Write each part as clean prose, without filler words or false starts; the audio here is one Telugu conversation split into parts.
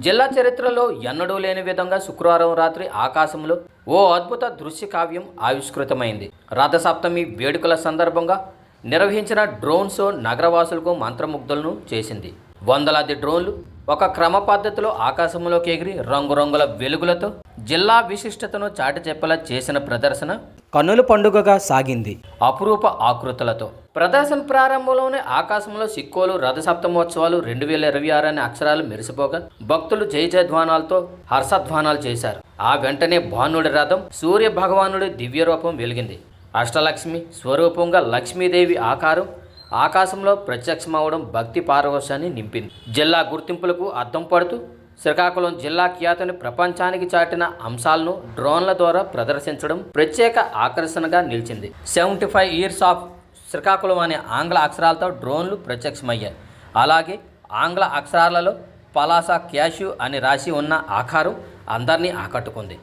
జిల్లా చరిత్రలో ఎన్నడూ లేని విధంగా శుక్రవారం రాత్రి ఆకాశంలో ఓ అద్భుత దృశ్య కావ్యం ఆవిష్కృతమైంది. రథసప్తమి వేడుకల సందర్భంగా నిర్వహించిన డ్రోన్ షో నగరవాసులకు మంత్రముగ్ధులను చేసింది. వందలాది డ్రోన్లు ఒక క్రమ పద్ధతిలో ఆకాశంలోకి ఎగిరి రంగురంగుల వెలుగులతో జిల్లా విశిష్టతను చాటి చెప్పేలా చేసిన ప్రదర్శన కన్నుల పండుగగా సాగింది. అపురూప ఆకృతులతో ప్రదర్శన ప్రారంభంలోనే ఆకాశంలో సిక్కోలు రథసప్తమోత్సవాలు 2026 అనే అక్షరాలు మెరిసిపోగా భక్తులు జయ జయధ్వానాలతో హర్షధ్వానాలు చేశారు. ఆ వెంటనే భానుడి రథం సూర్య భగవానుడి దివ్య రూపం వెలిగింది. అష్టలక్ష్మి స్వరూపంగా లక్ష్మీదేవి ఆకారం ఆకాశంలో ప్రత్యక్షమవడం భక్తి పారవశాన్ని నింపింది. జిల్లా గుర్తింపులకు అద్దం పడుతూ శ్రీకాకుళం జిల్లా ఖ్యాతిని ప్రపంచానికి చాటిన అంశాలను డ్రోన్ల ద్వారా ప్రదర్శించడం ప్రత్యేక ఆకర్షణగా నిలిచింది. 75 ఇయర్స్ ఆఫ్ శ్రీకాకుళం అనే ఆంగ్ల అక్షరాలతో డ్రోన్లు ప్రత్యక్షమయ్యాయి. అలాగే ఆంగ్ల అక్షరాలలో పలాస క్యాష్యూ అని రాసి ఉన్న ఆకారం అందరినీ ఆకట్టుకుంది.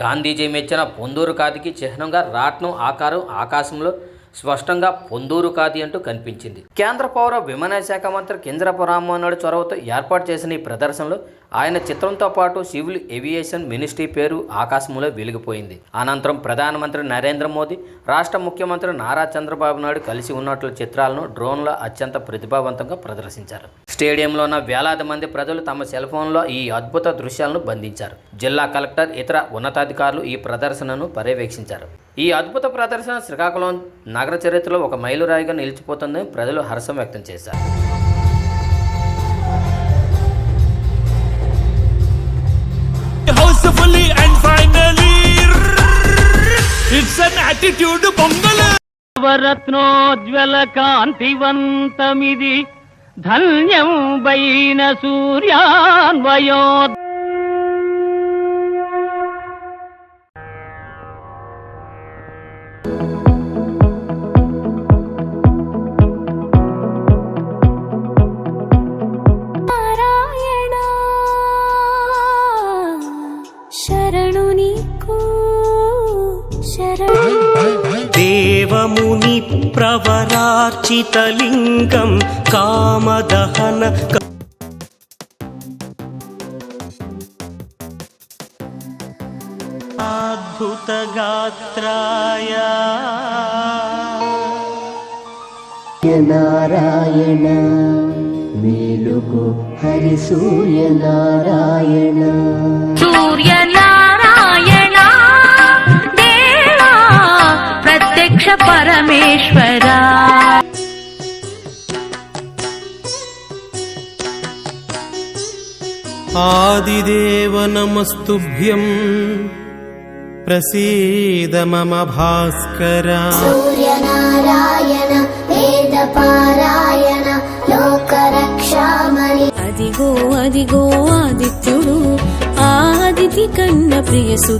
గాంధీజీ మెచ్చిన పొందూరు ఖాదీకి చిహ్నంగా రాట్నం ఆకారం ఆకాశంలో స్పష్టంగా పొందూరు ఖాదీ అంటూ కనిపించింది. కేంద్ర పౌర విమానయాన శాఖ మంత్రి కింజరాపు రామ్మోహన్ చొరవతో ఏర్పాటు చేసిన ఈ ప్రదర్శనలో ఆయన చిత్రంతో పాటు సివిల్ ఏవియేషన్ మినిస్ట్రీ పేరు ఆకాశంలో వెలిగిపోయింది. అనంతరం ప్రధానమంత్రి నరేంద్ర మోదీ, రాష్ట్ర ముఖ్యమంత్రి నారా చంద్రబాబు నాయుడు కలిసి ఉన్నట్లు చిత్రాలను డ్రోన్లో అత్యంత ప్రతిభావంతంగా ప్రదర్శించారు. స్టేడియంలో ఉన్న వేలాది మంది ప్రజలు తమ సెల్ ఫోన్లో ఈ అద్భుత దృశ్యాలను బంధించారు. జిల్లా కలెక్టర్, ఇతర ఉన్నతాధికారులు ఈ ప్రదర్శనను పర్యవేక్షించారు. ఈ అద్భుత ప్రదర్శన శ్రీకాకుళం నగర చరిత్రలో ఒక మైలురాయిగా నిలిచిపోతుందని ప్రజలు హర్షం వ్యక్తం చేశారు. నవరత్నోజ్వల కాంతివంతమిది ధన్యం వైన సూర్యాన్వయో దేవముని ప్రవరార్చితలింగం కామదహన అద్భుతగాత్రాయ నారాయణ మేలుకు హరి సూర్యనారాయణ సూర్యనారాయణ దేవా ప్రత్యక్ష పరమేశ్వర ఆదిదేవ నమస్తుభ్యం ప్రసీద మమ భాస్కర సూర్యనారాయణ వేదపారాయణ లోకరక్షామణి అదిగో అదిగో ఆదిత్యుడు ఆదితి కన్న ప్రియసు